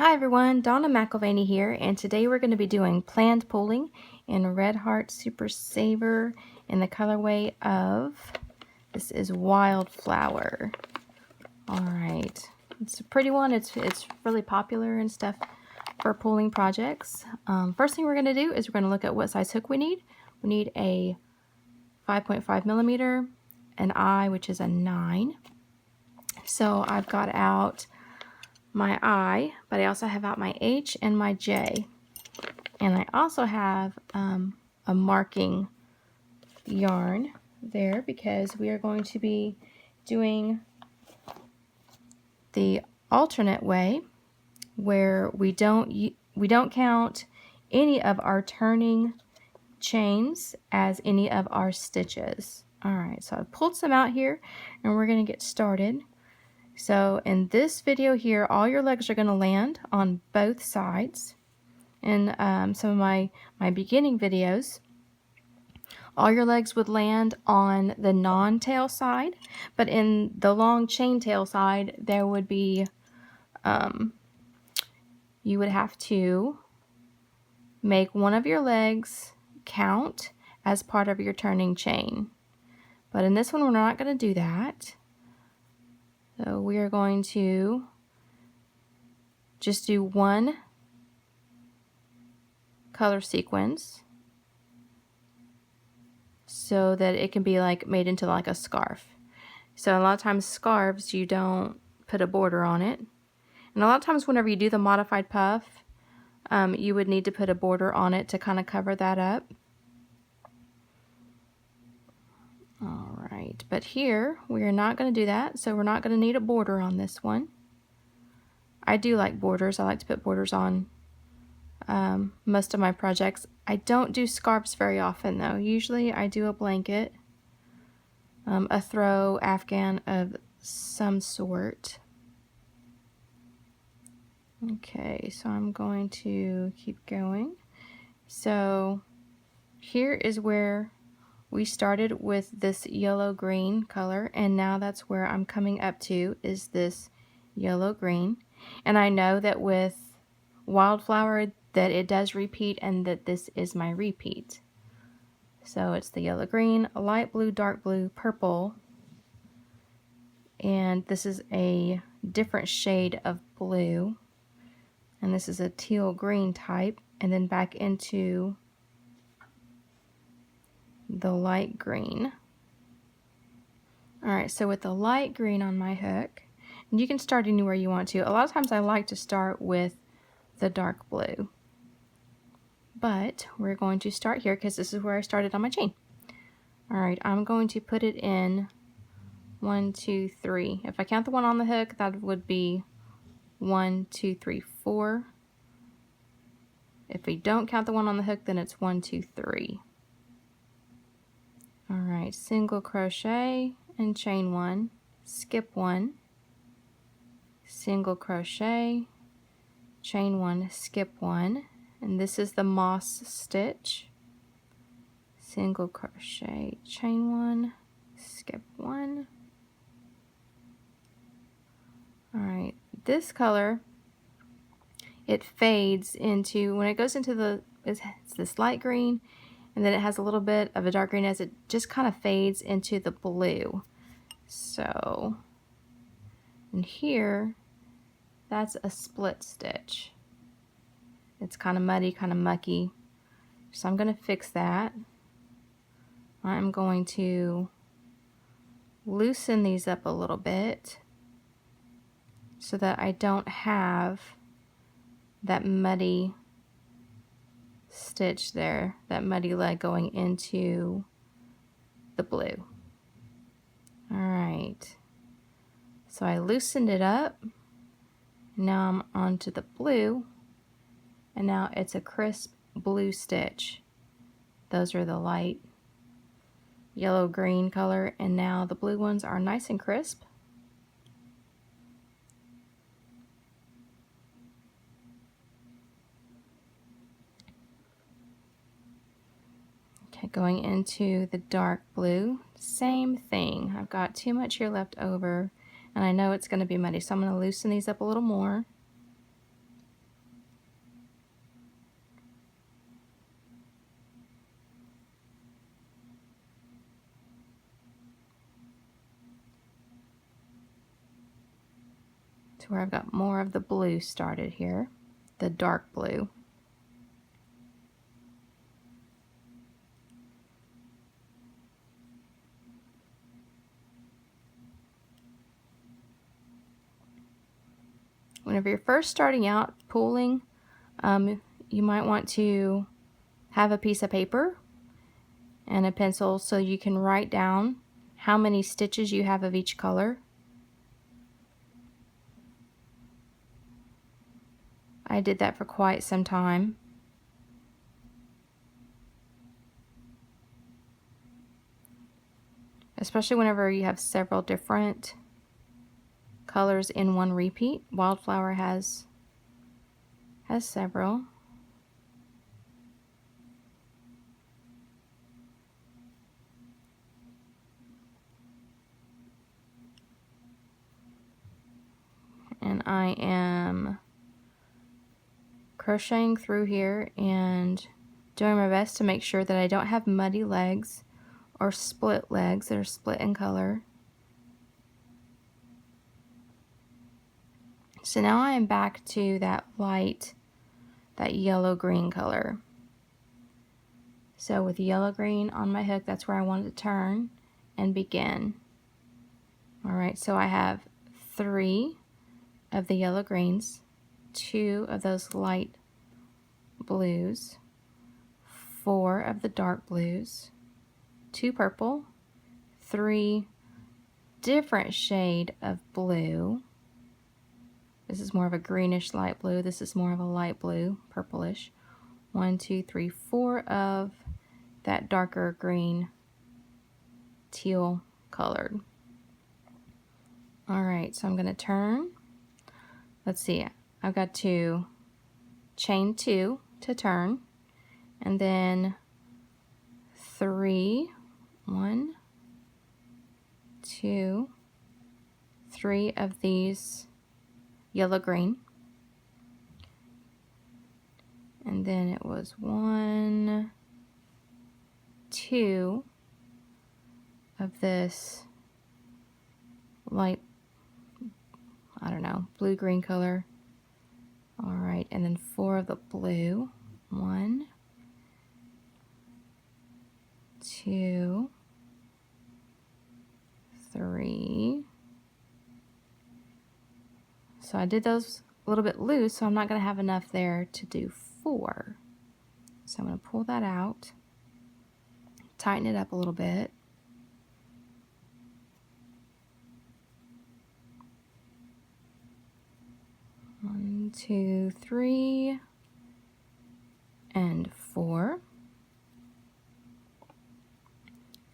Hi everyone, Donna McIlvaney here, and today we're going to be doing planned pooling in Red Heart Super Saver in the colorway of, this is Wildflower. Alright, it's a pretty one, it's really popular and stuff for pooling projects. First thing we're going to do is we're going to look at what size hook we need. We need a 5.5 millimeter, an I, which is a 9. So I've got out my I, but I also have out my H and my J. And I also have a marking yarn there because we are going to be doing the alternate way where we don't count any of our turning chains as any of our stitches. Alright, so I've pulled some out here and we're going to get started. So in this video here, all your legs are going to land on both sides. In some of my beginning videos, all your legs would land on the non-tail side, but in the long chain tail side, there would be, you would have to make one of your legs count as part of your turning chain. But in this one, we're not going to do that. So we are going to just do one color sequence so that it can be like made into like a scarf. So a lot of times scarves, you don't put a border on it. And a lot of times whenever you do the modified puff, you would need to put a border on it to kind of cover that up. Alright, but here we are not going to do that, so we're not going to need a border on this one. I do like borders. I like to put borders on most of my projects. I don't do scarves very often though. Usually I do a blanket, a throw afghan of some sort. Okay, so I'm going to keep going. So here is where we started with this yellow-green color, and now that's where I'm coming up to, is this yellow-green. And I know that with Wildflower that it does repeat and that this is my repeat. So it's the yellow-green, light blue, dark blue, purple, and this is a different shade of blue, and this is a teal-green type, and then back into the light green. Alright, so with the light green on my hook, and you can start anywhere you want to. A lot of times I like to start with the dark blue. But we're going to start here because this is where I started on my chain. Alright, I'm going to put it in 1, 2, 3. If I count the one on the hook, that would be 1, 2, 3, 4. If we don't count the one on the hook, then it's 1, 2, 3. Alright, single crochet and chain 1, skip 1, single crochet, chain 1, skip 1, and this is the moss stitch. Single crochet, chain 1, skip 1. Alright, this color, it fades into, when it goes into the, it's this light green, and then it has a little bit of a dark green as it just kind of fades into the blue. So, and here, that's a split stitch. It's kind of muddy, kind of mucky. So I'm going to fix that. I'm going to loosen these up a little bit so that I don't have that muddy stitch there, that muddy leg going into the blue. Alright, so I loosened it up. Now I'm onto the blue, and now it's a crisp blue stitch. Those are the light yellow-green color, and now the blue ones are nice and crisp. Okay, going into the dark blue, same thing. I've got too much here left over, and I know it's going to be muddy, so I'm going to loosen these up a little more. to where I've got more of the blue started here, the dark blue. Whenever you're first starting out pooling, you might want to have a piece of paper and a pencil so you can write down how many stitches you have of each color. I did that for quite some time. Especially whenever you have several different colors in one repeat. Wildflower has several. And I am crocheting through here and doing my best to make sure that I don't have muddy legs or split legs that are split in color. So now I am back to that light, that yellow-green color. So with yellow-green on my hook, that's where I wanted to turn and begin. Alright, so I have 3 of the yellow greens, 2 of those light blues, 4 of the dark blues, 2 purple, 3 different shade of blue. This is more of a greenish light blue. This is more of a light blue, purplish. 1, 2, 3, 4 of that darker green, teal colored. Alright, so I'm going to turn. Let's see, I've got to chain 2 to turn, and then 3, 1, 2, 3 of these yellow green, and then it was 1, 2 of this light, I don't know, blue-green color. All right, and then 4 of the blue. 1, 2, 3. So I did those a little bit loose, so I'm not going to have enough there to do 4. So I'm going to pull that out, tighten it up a little bit. One, 2, 3, and 4.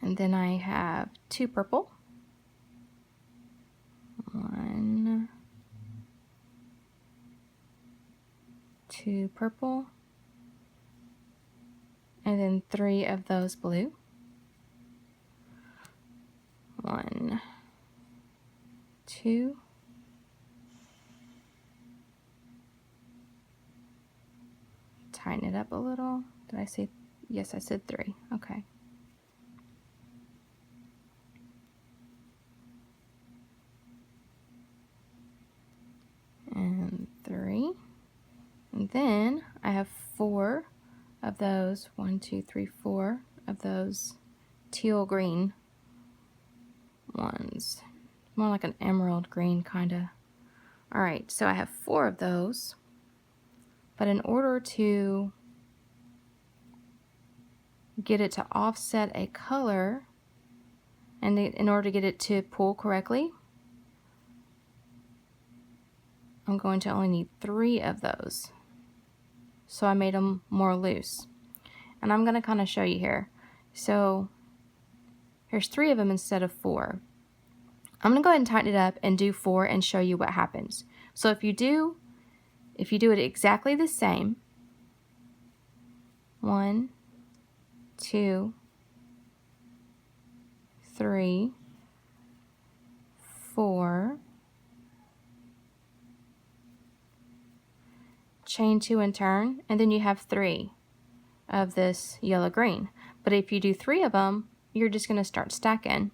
And then I have 2 purple. 1, 2 purple. And then 3 of those blue. 1, 2. Tighten it up a little. Did I say, yes, I said 3. Okay. And 3. And then I have 4 of those, 1, 2, 3, 4 of those teal green ones. More like an emerald green kind of. All right, so I have 4 of those. But in order to get it to offset a color, and in order to get it to pull correctly, I'm going to only need 3 of those. So I made them more loose. And I'm going to kind of show you here. So here's 3 of them instead of 4. I'm going to go ahead and tighten it up and do 4 and show you what happens. So if you do it exactly the same, 1, 2, 3, 4, chain 2 and turn, and then you have 3 of this yellow green. But if you do 3 of them, you're just going to start stacking.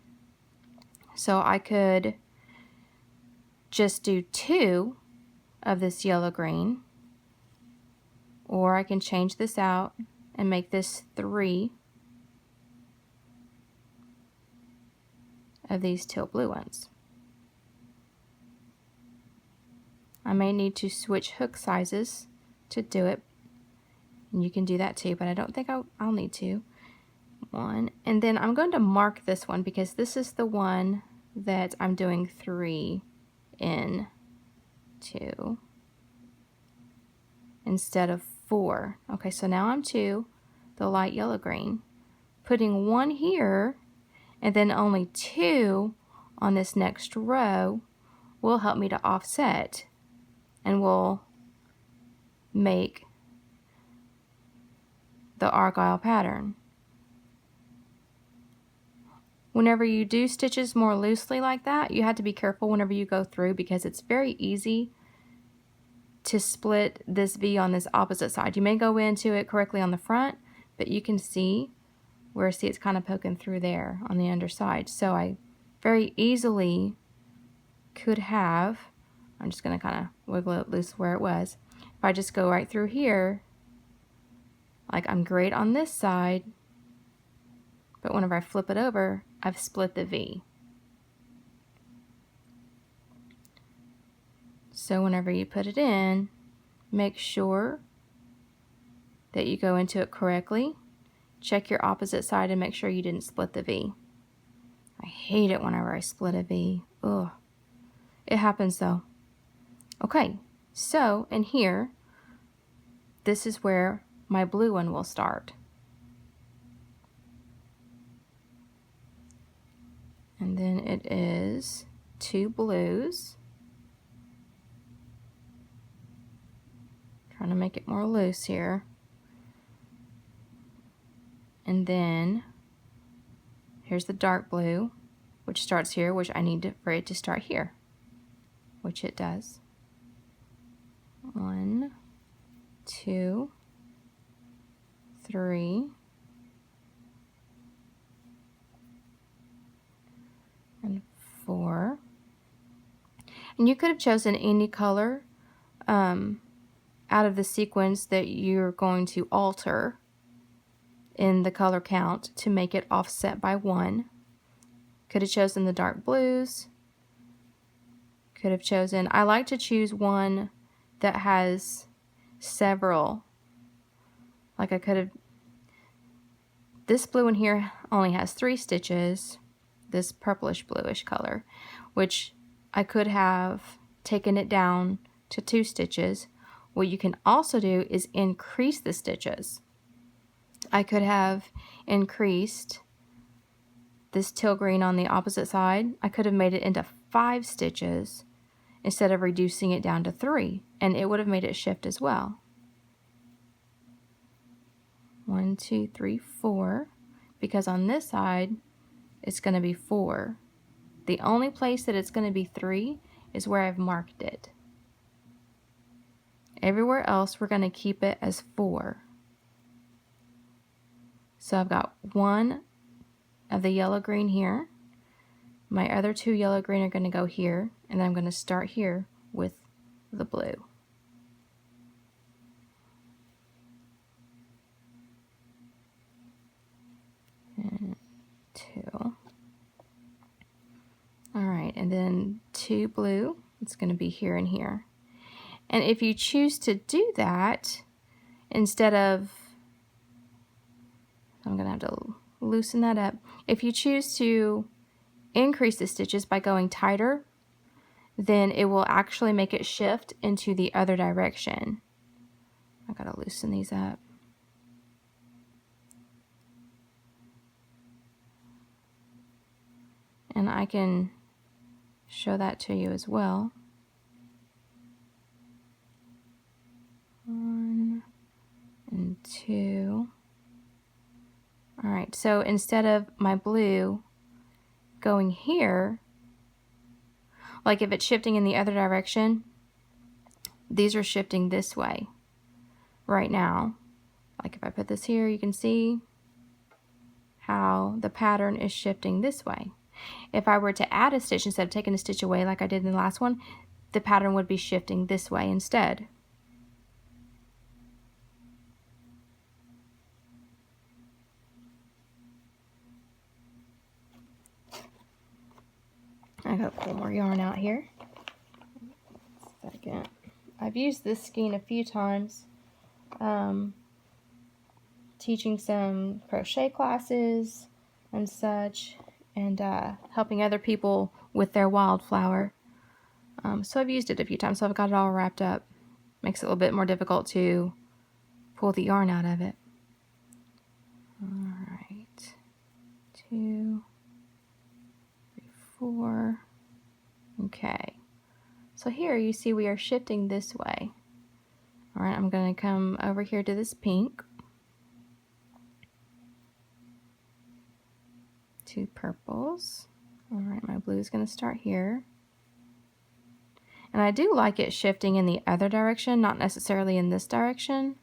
So I could just do 2 of this yellow green, or I can change this out and make this 3 of these teal blue ones. I may need to switch hook sizes to do it, and you can do that too, but I don't think I'll need to. 1, and then I'm going to mark this one because this is the one that I'm doing 3 in 2 instead of 4. Okay, so now I'm 2, the light yellow green, putting 1 here, and then only 2 on this next row will help me to offset and will make the argyle pattern. Whenever you do stitches more loosely like that, you have to be careful whenever you go through, because it's very easy to split this V on this opposite side. You may go into it correctly on the front, but you can see where, see, it's kind of poking through there on the underside. So I very easily could have, I'm just going to kind of wiggle it loose where it was. If I just go right through here, like I'm great on this side, but whenever I flip it over, I've split the V. So whenever you put it in, make sure that you go into it correctly. Check your opposite side and make sure you didn't split the V. I hate it whenever I split a V. Ugh. It happens though. Okay, so in here, this is where my blue one will start. And then it is 2 blues. Trying to make it more loose here. And then here's the dark blue, which starts here, which I need for it to start here, which it does. 1, 2, 3, and 4. And you could have chosen any color out of the sequence that you're going to alter in the color count to make it offset by 1. Could have chosen the dark blues. Could have chosen, I like to choose one that has several. Like I could have, this blue one here only has 3 stitches, this purplish bluish color, which I could have taken it down to 2 stitches. What you can also do is increase the stitches. I could have increased this teal green on the opposite side. I could have made it into 5 stitches instead of reducing it down to 3, and it would have made it shift as well. 1, 2, 3, 4, because on this side it's going to be 4. The only place that it's going to be 3 is where I've marked it. Everywhere else we're going to keep it as 4. So I've got 1 of the yellow green here. My other 2 yellow green are going to go here, and then I'm going to start here with the blue. And 2. Alright, and then 2 blue, it's going to be here and here. And if you choose to do that, instead of, I'm going to have to loosen that up. If you choose to increase the stitches by going tighter, then it will actually make it shift into the other direction. I got to loosen these up. And I can show that to you as well. 1 and 2. All right, so instead of my blue going here, like if it's shifting in the other direction, these are shifting this way right now. Like if I put this here, you can see how the pattern is shifting this way. If I were to add a stitch instead of taking a stitch away like I did in the last one, the pattern would be shifting this way instead. I gotta pull more yarn out here. Second. I've used this skein a few times, teaching some crochet classes and such, and helping other people with their wildflower. So I've used it a few times, so I've got it all wrapped up. Makes it a little bit more difficult to pull the yarn out of it. Alright, 2, 3, 4. Okay, so here you see we are shifting this way. Alright, I'm going to come over here to this pink, 2 purples. Alright, my blue is going to start here. And I do like it shifting in the other direction, not necessarily in this direction,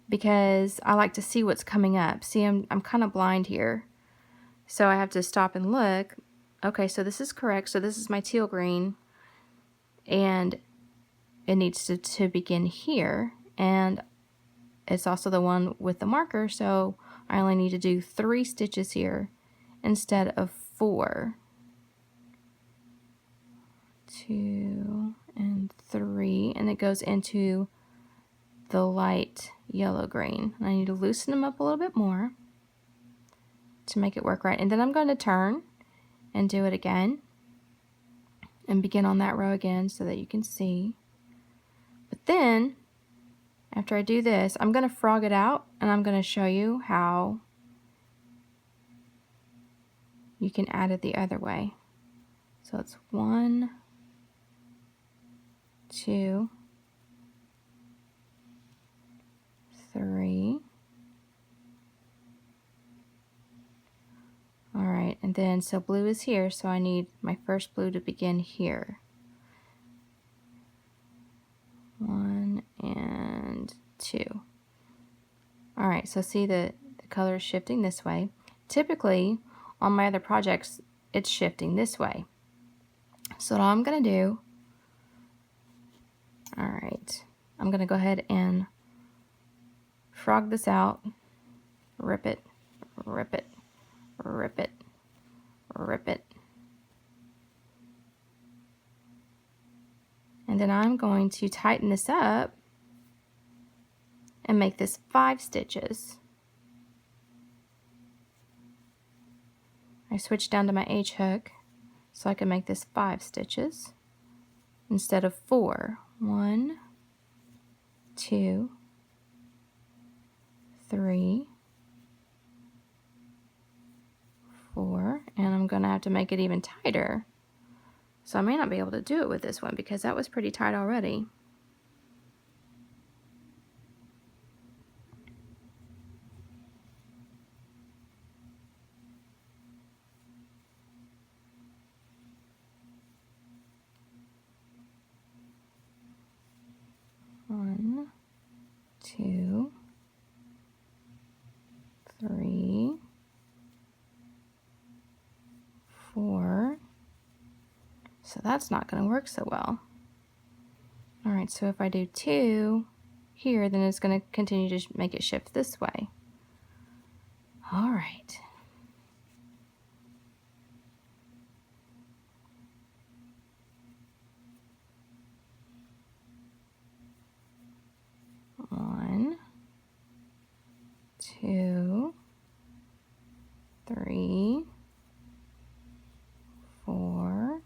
because I like to see what's coming up. See, I'm kind of blind here, so I have to stop and look. Okay, so this is correct. So this is my teal green, and it needs to begin here, and it's also the one with the marker, so I only need to do 3 stitches here instead of 4. 2 and 3, and it goes into the light yellow green. And I need to loosen them up a little bit more to make it work right. And then I'm going to turn and do it again and begin on that row again so that you can see. But then after I do this, I'm going to frog it out, and I'm going to show you how you can add it the other way. So it's 1, 2, 3. All right, and then so blue is here, so I need my first blue to begin here. 1 and 2. All right, so see the color is shifting this way. Typically on my other projects it's shifting this way. So what I'm gonna do, all right, I'm gonna go ahead and frog this out, rip it, rip it, rip it, rip it. And then I'm going to tighten this up and make this 5 stitches. I switched down to my H hook so I can make this 5 stitches instead of 4. 1, 2, 3, 4, and I'm going to have to make it even tighter. So I may not be able to do it with this one because that was pretty tight already. One, 2, 3, 4. So that's not going to work so well. All right, so if I do 2 here, then it's going to continue to make it shift this way. All right. One, 2, 3, 4.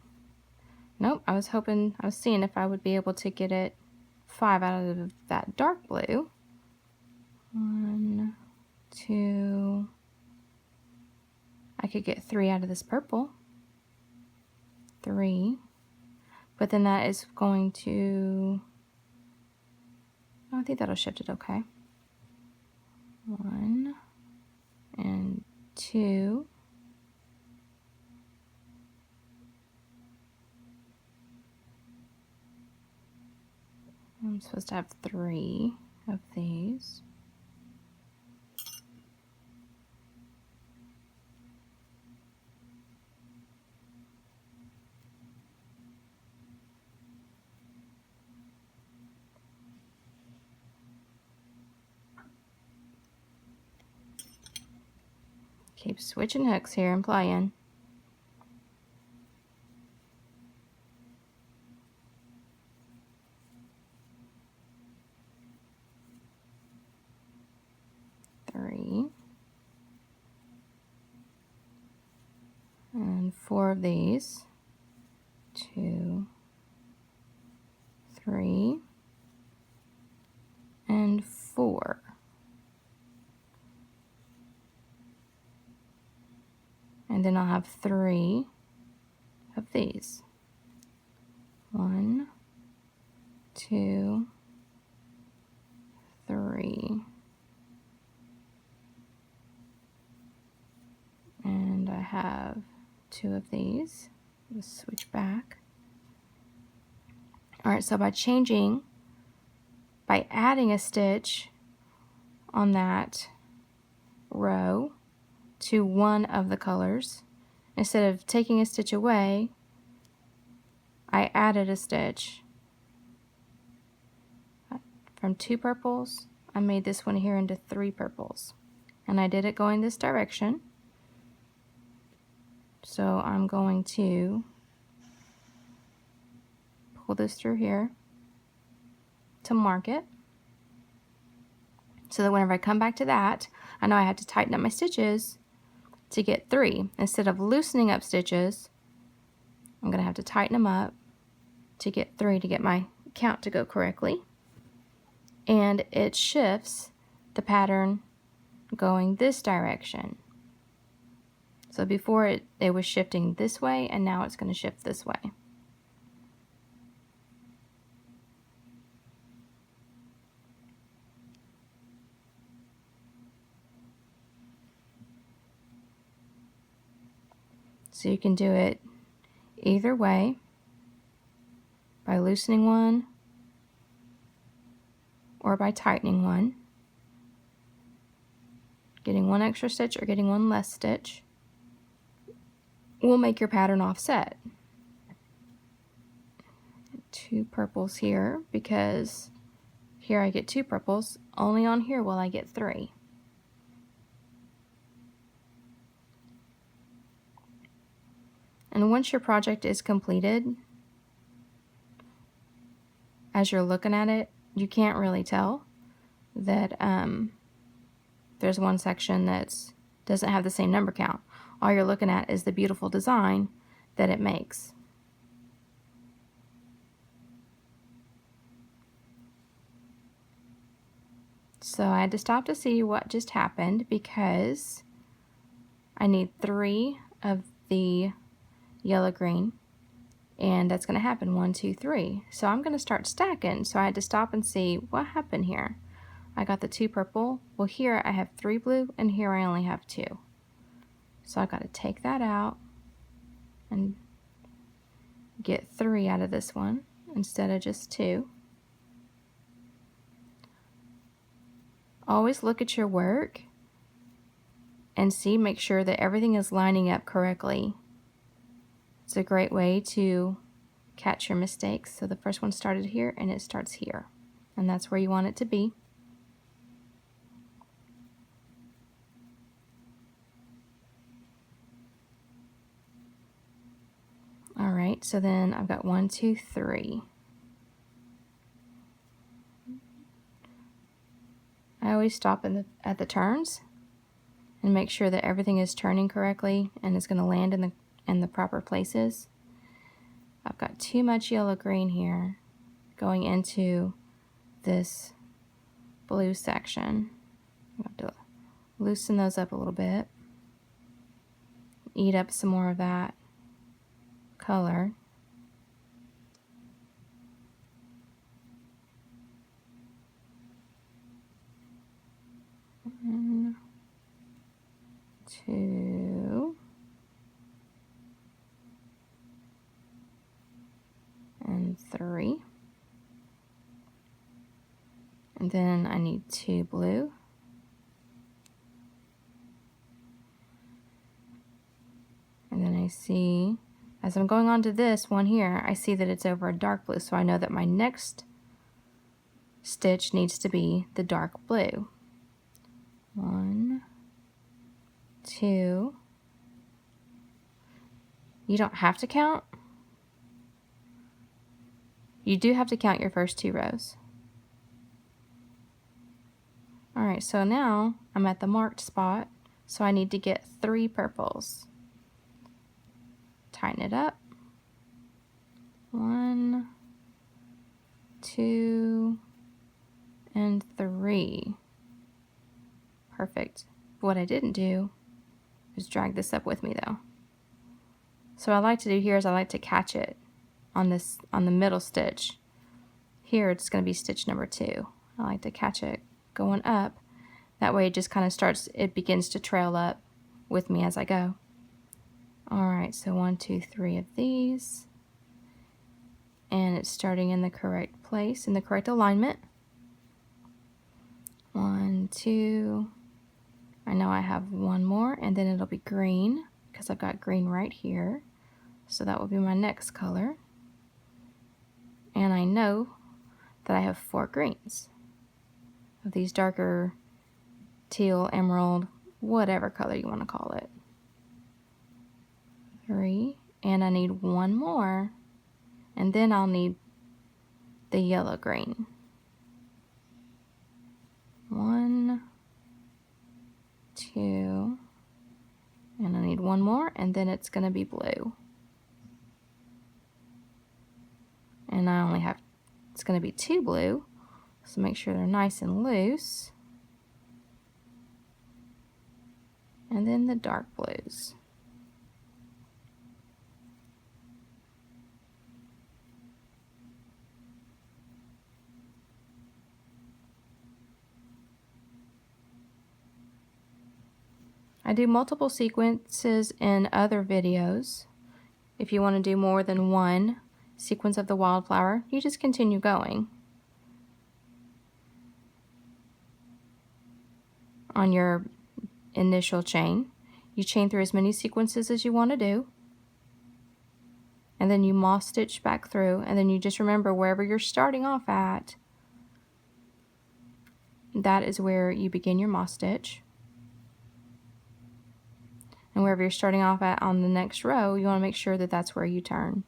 Nope, I was seeing if I would be able to get it 5 out of that dark blue. 1, 2. I could get 3 out of this purple. 3. But then that is going to, I think that'll shift it okay. 1 and 2. I'm supposed to have 3 of these. Keep switching hooks here and playing. Three. And 4 of these. 2, 3, and 4. And then I'll have 3 of these. 1, 2, 3. And I have 2 of these. Let's switch back. Alright, so by adding a stitch on that row to one of the colors, instead of taking a stitch away, I added a stitch. From 2 purples, I made this one here into 3 purples. And I did it going this direction. So I'm going to pull this through here to mark it, so that whenever I come back to that, I know I have to tighten up my stitches to get 3. Instead of loosening up stitches, I'm going to have to tighten them up to get 3 to get my count to go correctly. And it shifts the pattern going this direction. So before it was shifting this way, and now it's going to shift this way. So you can do it either way, by loosening one or by tightening one, getting 1 extra stitch or getting 1 less stitch will make your pattern offset. 2 purples here, because here I get 2 purples, only on here will I get 3. And once your project is completed, as you're looking at it, you can't really tell that there's one section that doesn't have the same number count. All you're looking at is the beautiful design that it makes. So I had to stop to see what just happened, because I need 3 of the yellow green, and that's going to happen 1, 2, 3. So I'm going to start stacking. So I had to stop and see what happened here. I got the 2 purple. Well, here I have 3 blue, and here I only have 2. So I got to take that out and get 3 out of this one instead of just 2. Always look at your work and make sure that everything is lining up correctly. It's a great way to catch your mistakes. So the first one started here and it starts here, and that's where you want it to be. All right, so then I've got 1, 2, 3. I always stop at the turns and make sure that everything is turning correctly and is going to land in the proper places. I've got too much yellow green here going into this blue section. I have to loosen those up a little bit, eat up some more of that color. One, 2, and 3, and then I need 2 blue, and then I see, as I'm going on to this one here, I see that it's over a dark blue, so I know that my next stitch needs to be the dark blue. 1, 2. You don't have to count. You do have to count your first 2 rows. Alright, so now I'm at the marked spot, so I need to get 3 purples. Tighten it up. 1, 2, and 3. Perfect. What I didn't do is drag this up with me though. So what I like to do here is I like to catch it on the middle stitch. Here it's going to be stitch number 2. I like to catch it going up. That way it just kind of begins to trail up with me as I go. Alright, so 1, 2, 3 of these. And it's starting in the correct place, in the correct alignment. 1, 2. I know I have 1 more, and then it'll be green because I've got green right here. So that will be my next color. And I know that I have 4 greens of these darker teal, emerald, whatever color you want to call it. 3, and I need 1 more, and then I'll need the yellow green. 1, 2, and I need 1 more, and then it's going to be blue. And I only have, it's going to be 2 blue, so make sure they're nice and loose. And then the dark blues. I do multiple sequences in other videos. If you want to do more than 1 sequence of the wildflower, you just continue going on your initial chain. You chain through as many sequences as you want to do, and then you moss stitch back through, and then you just remember wherever you're starting off at, that is where you begin your moss stitch. And wherever you're starting off at on the next row, you want to make sure that that's where you turn.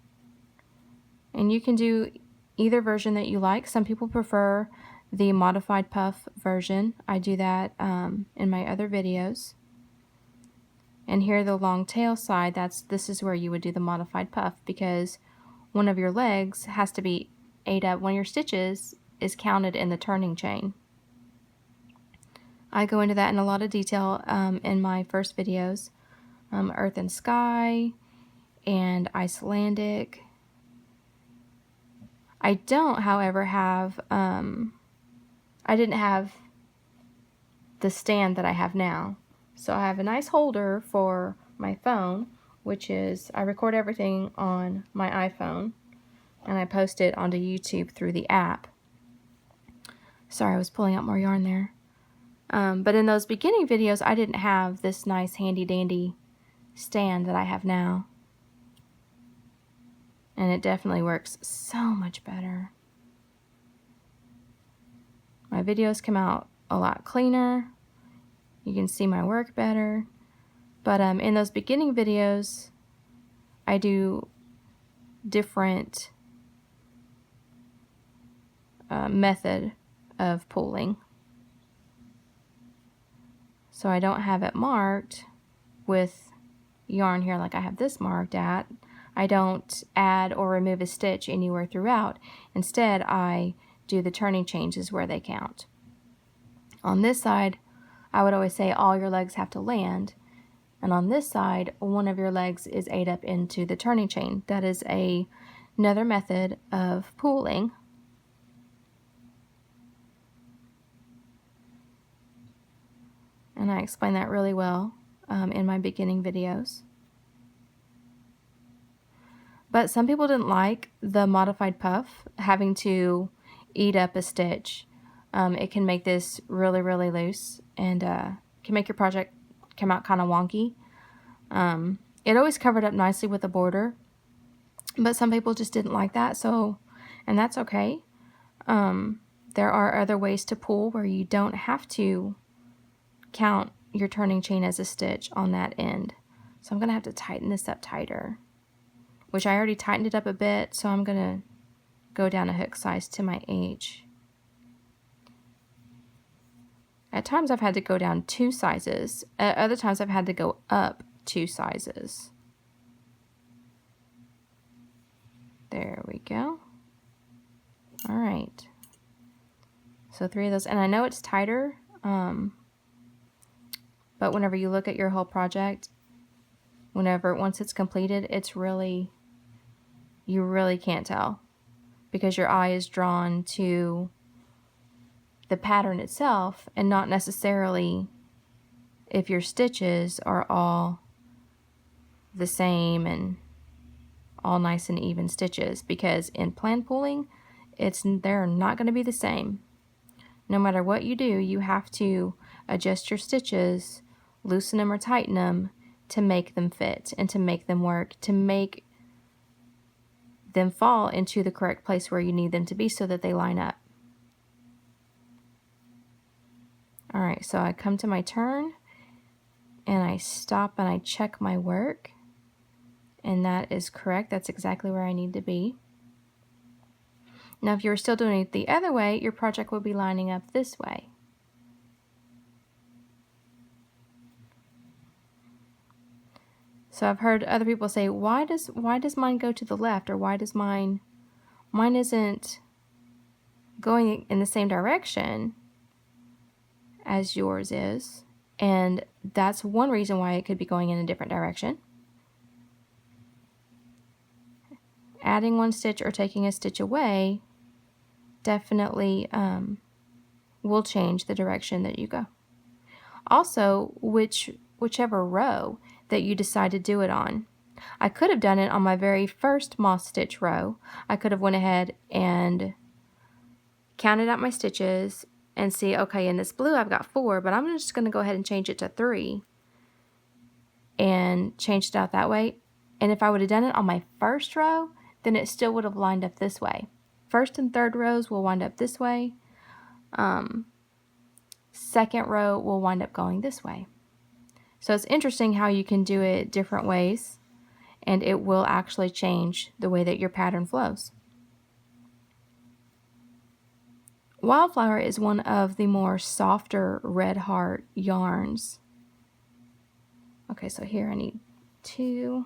And you can do either version that you like. Some people prefer the modified puff version. I do that in my other videos. And here the long tail side, this is where you would do the modified puff, because one of your legs has to be ate up. One of your stitches is counted in the turning chain. I go into that in a lot of detail in my first videos. Earth and Sky and Icelandic. I don't, however, have, I didn't have the stand that I have now. So I have a nice holder for my phone, which is, I record everything on my iPhone and I post it onto YouTube through the app. Sorry, I was pulling out more yarn there. But in those beginning videos, I didn't have this nice handy dandy stand that I have now. And it definitely works so much better. My videos come out a lot cleaner. You can see my work better. But in those beginning videos, I do different method of pulling. So I don't have it marked with yarn here like I have this marked at. I don't add or remove a stitch anywhere throughout. Instead, I do the turning changes where they count. On this side, I would always say all your legs have to land. And on this side, one of your legs is ate up into the turning chain. That is another method of pulling. And I explain that really well in my beginning videos. But some people didn't like the modified puff, having to eat up a stitch. It can make this really, really loose and can make your project come out kind of wonky. It always covered up nicely with a border, but some people just didn't like that, and that's okay. There are other ways to pull where you don't have to count your turning chain as a stitch on that end. So I'm going to have to tighten this up tighter, which I already tightened it up a bit, so I'm going to go down a hook size to my H. At times I've had to go down 2 sizes. At other times I've had to go up 2 sizes. There we go. All right. So 3 of those, and I know it's tighter, but whenever you look at your whole project, once it's completed, it's really, you really can't tell because your eye is drawn to the pattern itself and not necessarily if your stitches are all the same and all nice and even stitches, because in plan pulling, they're not going to be the same. No matter what you do, you have to adjust your stitches, loosen them or tighten them to make them fit and to make them work, to make them fall into the correct place where you need them to be so that they line up. All right, so I come to my turn and I stop and I check my work, and that is correct. That's exactly where I need to be. Now, if you were still doing it the other way, your project would be lining up this way. So I've heard other people say, why does mine go to the left, or why does mine isn't going in the same direction as yours is? And that's one reason why it could be going in a different direction. Adding 1 stitch or taking a stitch away definitely will change the direction that you go. Also, whichever row that you decide to do it on. I could have done it on my very first moss stitch row. I could have went ahead and counted out my stitches and see, okay, in this blue I've got 4, but I'm just going to go ahead and change it to 3 and change it out that way. And if I would have done it on my first row, then it still would have lined up this way. First and third rows will wind up this way. Second row will wind up going this way. So it's interesting how you can do it different ways, and it will actually change the way that your pattern flows. Wildflower is one of the more softer red heart yarns. Okay, so here I need 2.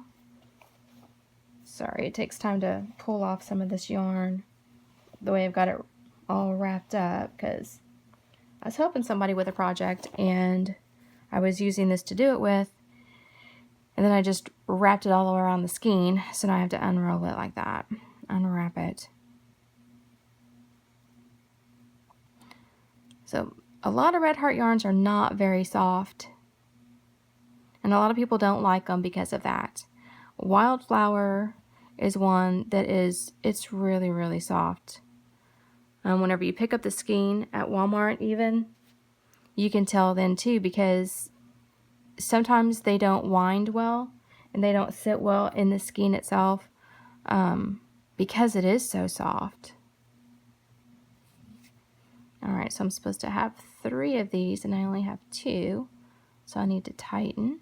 Sorry, it takes time to pull off some of this yarn the way I've got it all wrapped up, because I was helping somebody with a project and I was using this to do it with, and then I just wrapped it all around the skein, so now I have to unroll it like that, unwrap it. So a lot of red heart yarns are not very soft, and a lot of people don't like them because of that. Wildflower is one that it's really, really soft. Whenever you pick up the skein at Walmart even, you can tell then too, because sometimes they don't wind well and they don't sit well in the skein itself because it is so soft. Alright, so I'm supposed to have 3 of these and I only have 2, so I need to tighten.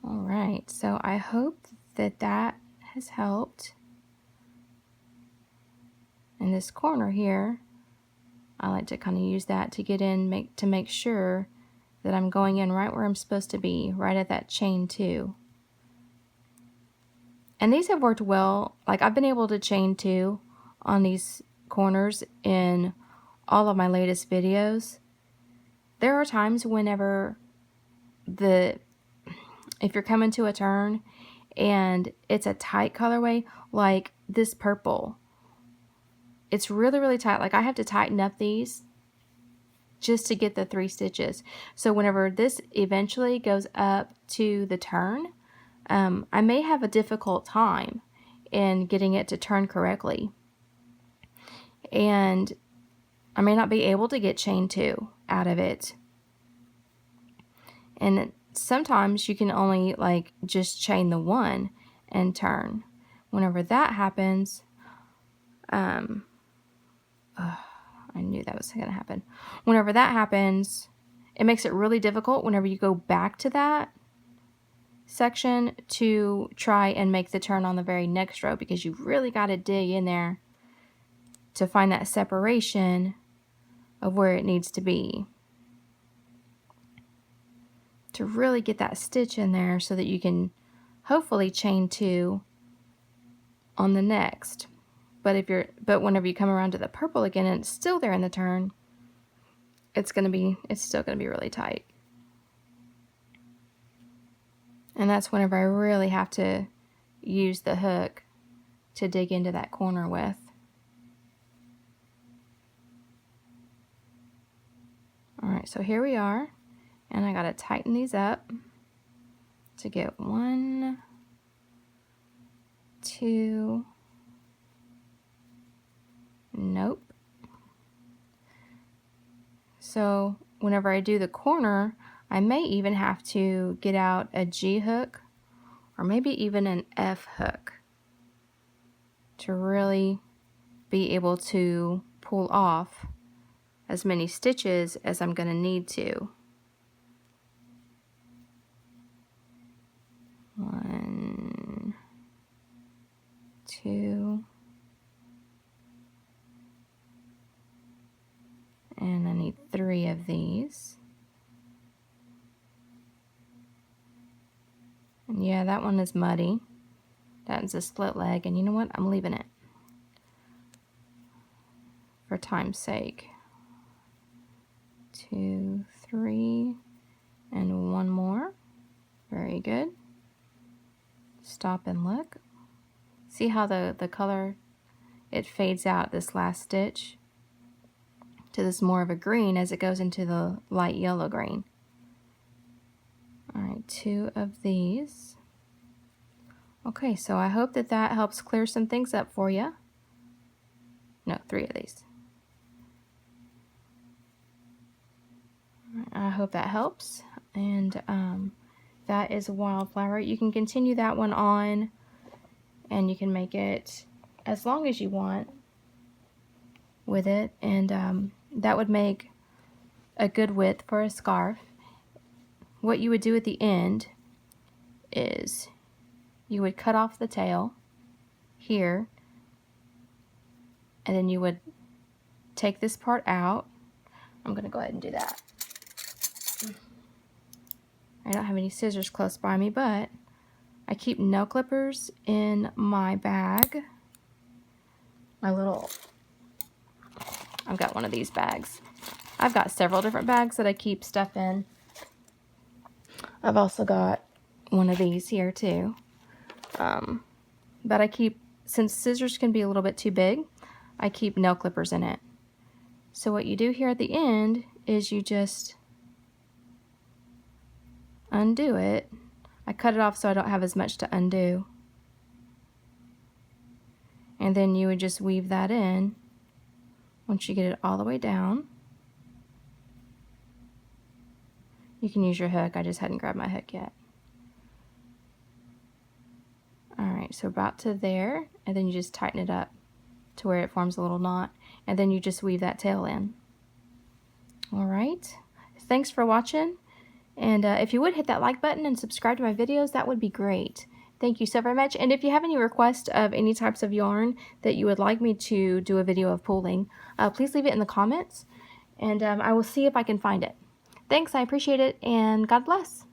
Alright, so I hope that that has helped. In this corner here, I like to kind of use that to get in, to make sure that I'm going in right where I'm supposed to be, right at that chain 2. And these have worked well. Like, I've been able to chain 2 on these corners in all of my latest videos. There are times whenever if you're coming to a turn and it's a tight colorway, like this purple, it's really, really tight. Like, I have to tighten up these just to get the 3 stitches. So whenever this eventually goes up to the turn, I may have a difficult time in getting it to turn correctly. And I may not be able to get chain 2 out of it. And sometimes you can only like just chain the 1 and turn. whenever that happens, I knew that was going to happen. Whenever that happens, it makes it really difficult whenever you go back to that section to try and make the turn on the very next row, because you've really got to dig in there to find that separation of where it needs to be, to really get that stitch in there so that you can hopefully chain 2 on the next. But whenever you come around to the purple again and it's still there in the turn, it's still gonna be really tight. And that's whenever I really have to use the hook to dig into that corner with. All right, so here we are, and I gotta tighten these up to get 1, 2, nope. So whenever I do the corner, I may even have to get out a G hook or maybe even an F hook to really be able to pull off as many stitches as I'm going to need to. 1, 2, and I need 3 of these. And yeah, that one is muddy. That's a split leg, and you know what? I'm leaving it for time's sake. 2, 3, and 1 more. Very good. Stop and look. See how the color, it fades out this last stitch to this more of a green as it goes into the light yellow green. All right, 2 of these. Okay, so I hope that helps clear some things up for you. No, 3 of these. I hope that helps. And that is Wildflower. You can continue that one on, and you can make it as long as you want with it. And that would make a good width for a scarf. What you would do at the end is you would cut off the tail here, and then you would take this part out. I'm going to go ahead and do that. I don't have any scissors close by me, but I keep nail clippers in my bag. I've got one of these bags. I've got several different bags that I keep stuff in. I've also got one of these here too. But I keep, since scissors can be a little bit too big, I keep nail clippers in it. So what you do here at the end is you just undo it. I cut it off so I don't have as much to undo. And then you would just weave that in once you get it all the way down. You can use your hook. I just hadn't grabbed my hook yet. Alright, so about to there, and then you just tighten it up to where it forms a little knot, and then you just weave that tail in. Alright, thanks for watching, and if you would hit that like button and subscribe to my videos, that would be great. Thank you so very much, and if you have any requests of any types of yarn that you would like me to do a video of pulling, please leave it in the comments, and I will see if I can find it. Thanks, I appreciate it, and God bless.